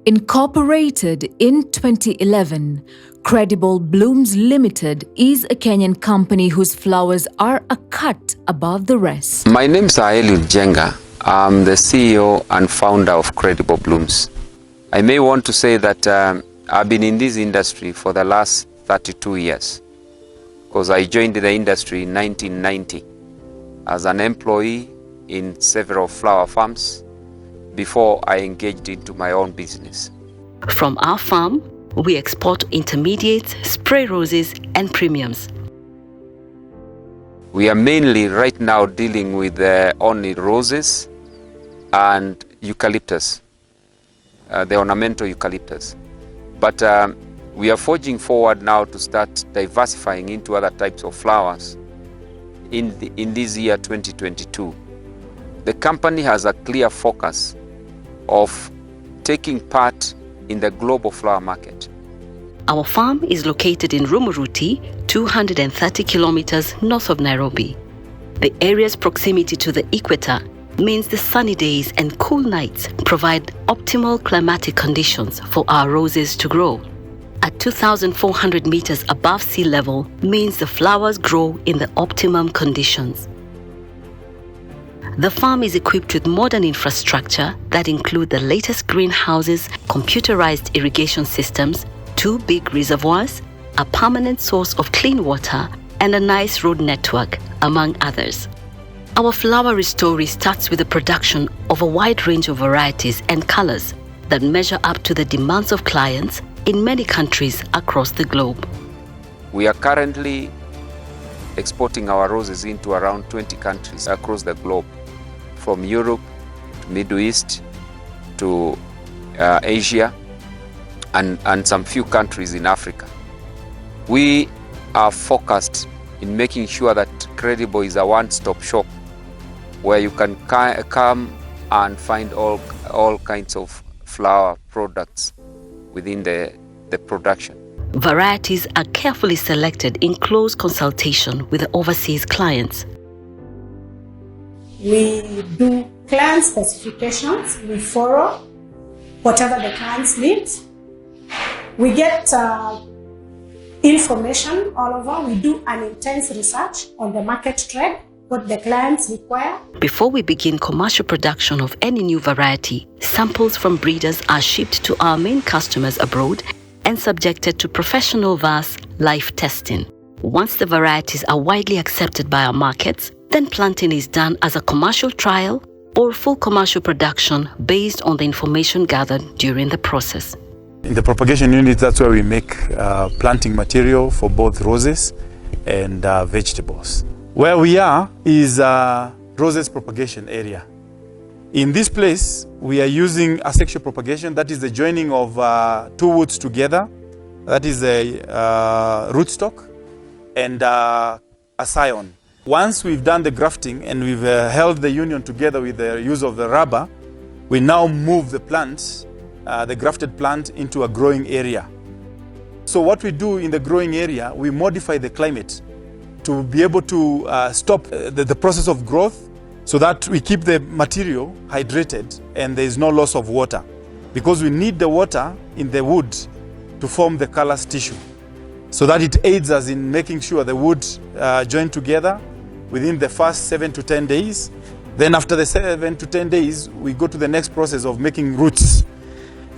Incorporated in 2011, Credible Blooms Limited is a Kenyan company whose flowers are a cut above the rest. My name is Eliud Jenga. I'm the CEO and founder of Credible Blooms. I may want to say that I've been in this industry for the last 32 years because I joined the industry in 1990 as an employee in several flower farms before I engaged into my own business. From our farm, we export intermediates, spray roses, and premiums. We are mainly right now dealing with only roses and eucalyptus, the ornamental eucalyptus. But we are forging forward now to start diversifying into other types of flowers in this year 2022. The company has a clear focus of taking part in the global flower market. Our farm is located in Rumuruti, 230 kilometers north of Nairobi. The area's proximity to the equator means the sunny days and cool nights provide optimal climatic conditions for our roses to grow. At 2,400 meters above sea level means the flowers grow in the optimum conditions. The farm is equipped with modern infrastructure that include the latest greenhouses, computerized irrigation systems, 2 big reservoirs, a permanent source of clean water, and a nice road network, among others. Our flowery story starts with the production of a wide range of varieties and colors that measure up to the demands of clients in many countries across the globe. We are currently exporting our roses into around 20 countries across the globe, from Europe to Middle East to Asia and some few countries in Africa. We are focused in making sure that Credible is a one-stop shop where you can come and find all kinds of flower products within the production. Varieties are carefully selected in close consultation with the overseas clients. We do client specifications. We follow whatever the clients need. We get information all over. We do an intense research on the market trend, what the clients require. Before we begin commercial production of any new variety, samples from breeders are shipped to our main customers abroad and subjected to professional VAS life testing. Once the varieties are widely accepted by our markets, then planting is done as a commercial trial or full commercial production based on the information gathered during the process. In the propagation unit, that's where we make planting material for both roses and vegetables. Where we are is roses propagation area. In this place, we are using asexual propagation, that is the joining of 2 woods together. That is a rootstock and a scion. Once we've done the grafting and we've held the union together with the use of the rubber, we now move the plant, the grafted plant, into a growing area. So what we do in the growing area, we modify the climate to be able to stop the process of growth so that we keep the material hydrated and there is no loss of water, because we need the water in the wood to form the callus tissue, so that it aids us in making sure the wood join together within the first 7 to 10 days. Then after the 7 to 10 days, we go to the next process of making roots.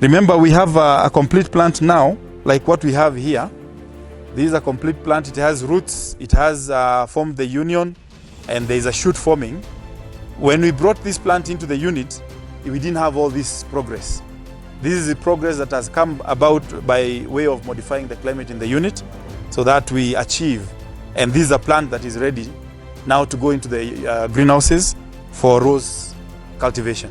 Remember, we have a complete plant now, like what we have here. This is a complete plant. It has roots, it has formed the union, and there is a shoot forming. When we brought this plant into the unit, we didn't have all this progress. This is the progress that has come about by way of modifying the climate in the unit so that we achieve. And this is a plant that is ready now to go into the greenhouses for rose cultivation.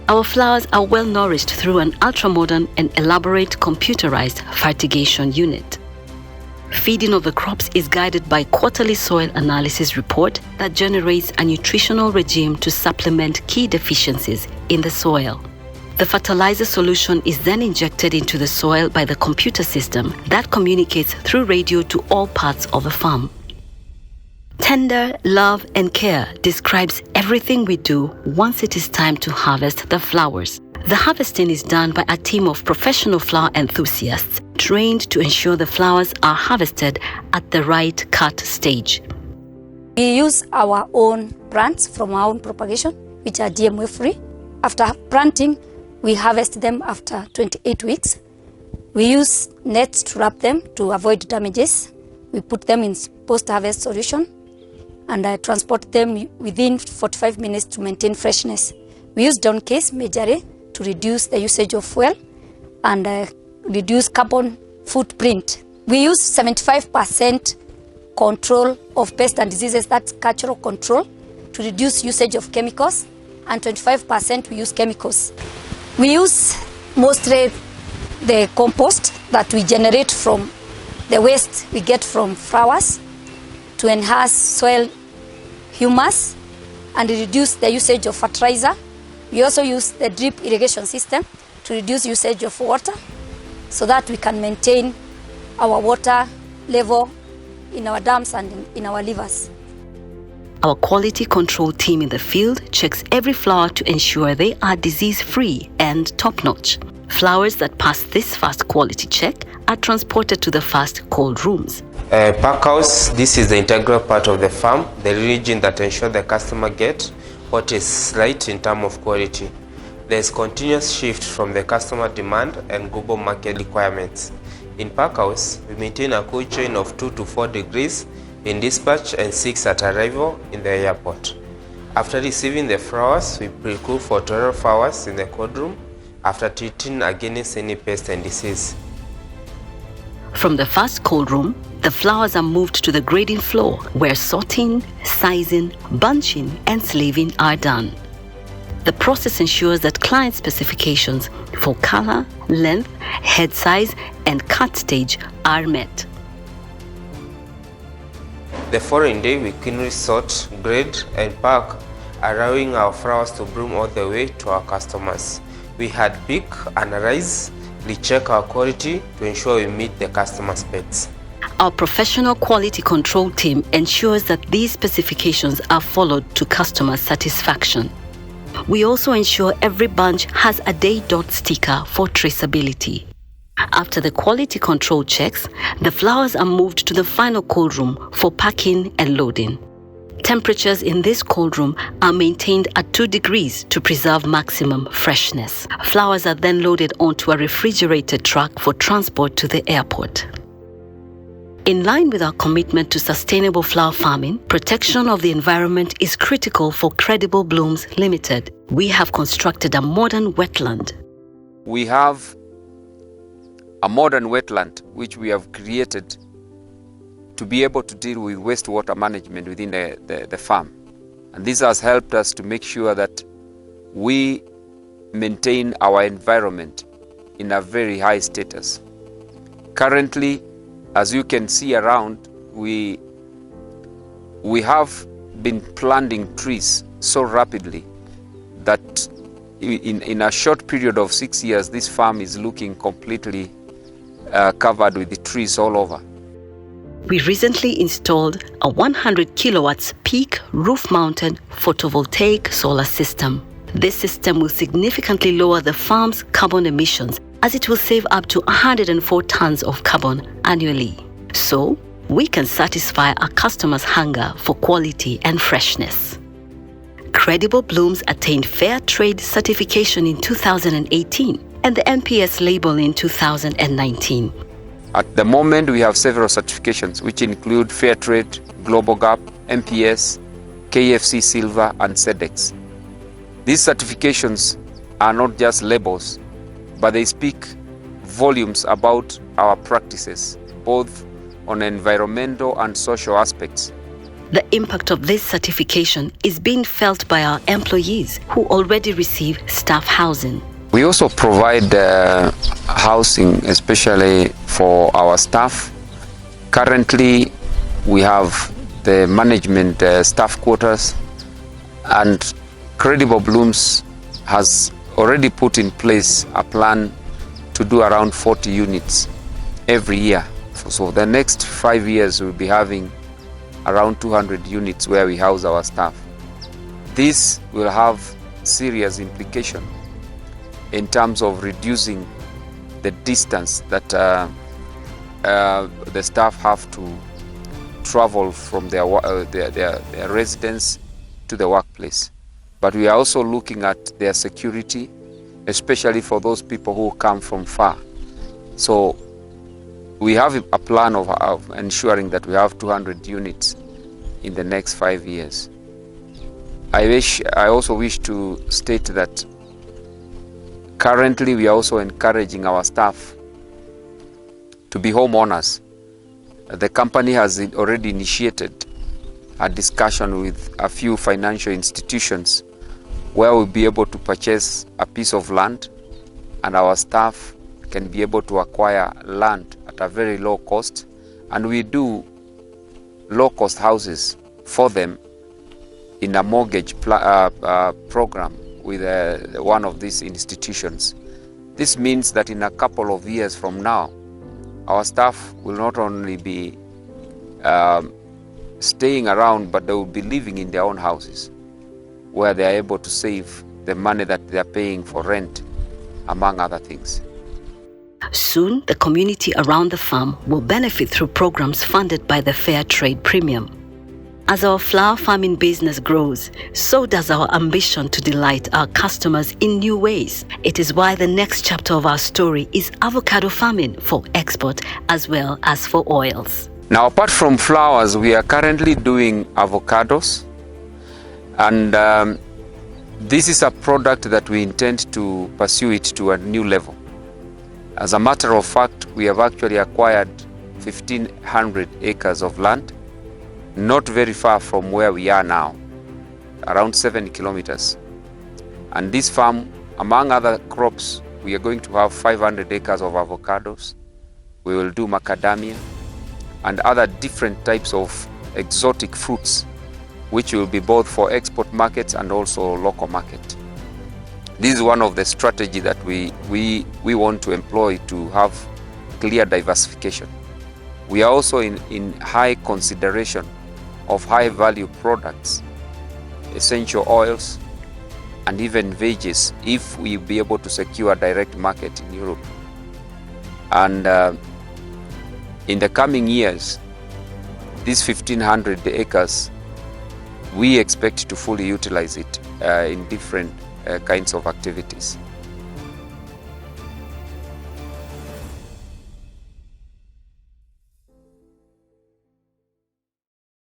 Our flowers are well nourished through an ultra-modern and elaborate computerized fertigation unit. Feeding of the crops is guided by quarterly soil analysis report that generates a nutritional regime to supplement key deficiencies in the soil. The fertilizer solution is then injected into the soil by the computer system that communicates through radio to all parts of the farm. Tender love and care describes everything we do once it is time to harvest the flowers. The harvesting is done by a team of professional flower enthusiasts trained to ensure the flowers are harvested at the right cut stage. We use our own plants from our own propagation, which are GMO free. After planting, we harvest them after 28 weeks. We use nets to wrap them to avoid damages. We put them in post-harvest solution and transport them within 45 minutes to maintain freshness. We use down case majorly to reduce the usage of fuel and reduce carbon footprint. We use 75% control of pests and diseases, that's cultural control, to reduce usage of chemicals, and 25% we use chemicals. We use mostly the compost that we generate from the waste we get from flowers to enhance soil humus and reduce the usage of fertilizer. We also use the drip irrigation system to reduce usage of water so that we can maintain our water level in our dams and in our rivers. Our quality control team in the field checks every flower to ensure they are disease-free and top-notch. Flowers that pass this fast quality check are transported to the fast cold rooms. Pack house, this is the integral part of the farm, the region that ensures the customer get what is right in terms of quality. There is continuous shift from the customer demand and global market requirements. In pack house, we maintain a cold chain of 2 to 4 degrees in dispatch and 6 at arrival in the airport. After receiving the flowers, we pre-cool for 12 hours in the cold room after treating against any pest and disease. From the fast cold room, the flowers are moved to the grading floor where sorting, sizing, bunching, and sleeving are done. The process ensures that client specifications for color, length, head size, and cut stage are met. The following day, we cleanly sort, grade, and pack, allowing our flowers to bloom all the way to our customers. We had pick, analyze, recheck our quality to ensure we meet the customer specs. Our professional quality control team ensures that these specifications are followed to customer satisfaction. We also ensure every bunch has a date dot sticker for traceability. After the quality control checks, the flowers are moved to the final cold room for packing and loading. Temperatures in this cold room are maintained at 2 degrees to preserve maximum freshness. Flowers are then loaded onto a refrigerated truck for transport to the airport. In line with our commitment to sustainable flower farming, protection of the environment is critical for Credible Blooms Limited. We have constructed a modern wetland. We have a modern wetland which we have created to be able to deal with wastewater management within the farm. And this has helped us to make sure that we maintain our environment in a very high status. Currently, as you can see around, we have been planting trees so rapidly that in a short period of 6 years, this farm is looking completely covered with the trees all over. We recently installed a 100 kilowatts peak roof-mounted photovoltaic solar system. This system will significantly lower the farm's carbon emissions as it will save up to 104 tons of carbon annually. So, we can satisfy our customers' hunger for quality and freshness. Credible Blooms attained Fair Trade certification in 2018 and the NPS label in 2019. At the moment, we have several certifications which include Fair Trade, Global Gap, NPS, KFC Silver, and SEDEX. These certifications are not just labels, but they speak volumes about our practices, both on environmental and social aspects. The impact of this certification is being felt by our employees who already receive staff housing. We also provide housing, especially for our staff. Currently, we have the management staff quarters, and Credible Blooms has already put in place a plan to do around 40 units every year. So the next 5 years, we'll be having around 200 units where we house our staff. This will have serious implication in terms of reducing the distance that the staff have to travel from their residence to the workplace. But we are also looking at their security, especially for those people who come from far. So we have a plan of ensuring that we have 200 units in the next 5 years. I also wish to state that currently we are also encouraging our staff to be homeowners. The company has already initiated a discussion with a few financial institutions where we'll be able to purchase a piece of land, and our staff can be able to acquire land at a very low cost, and we do low-cost houses for them in a mortgage program with one of these institutions. This means that in a couple of years from now, our staff will not only be staying around, but they will be living in their own houses, where they are able to save the money that they are paying for rent, among other things. Soon, the community around the farm will benefit through programs funded by the Fair Trade Premium. As our flower farming business grows, so does our ambition to delight our customers in new ways. It is why the next chapter of our story is avocado farming for export as well as for oils. Now, apart from flowers, we are currently doing avocados, and this is a product that we intend to pursue it to a new level. As a matter of fact, we have actually acquired 1,500 acres of land, not very far from where we are now, around 7 kilometers. And this farm, among other crops, we are going to have 500 acres of avocados. We will do macadamia and other different types of exotic fruits, which will be both for export markets and also local market. This is one of the strategies that we want to employ to have clear diversification. We are also in high consideration of high value products, essential oils, and even veggies, if we be able to secure a direct market in Europe. And in the coming years, these 1,500 acres, we expect to fully utilize it in different kinds of activities.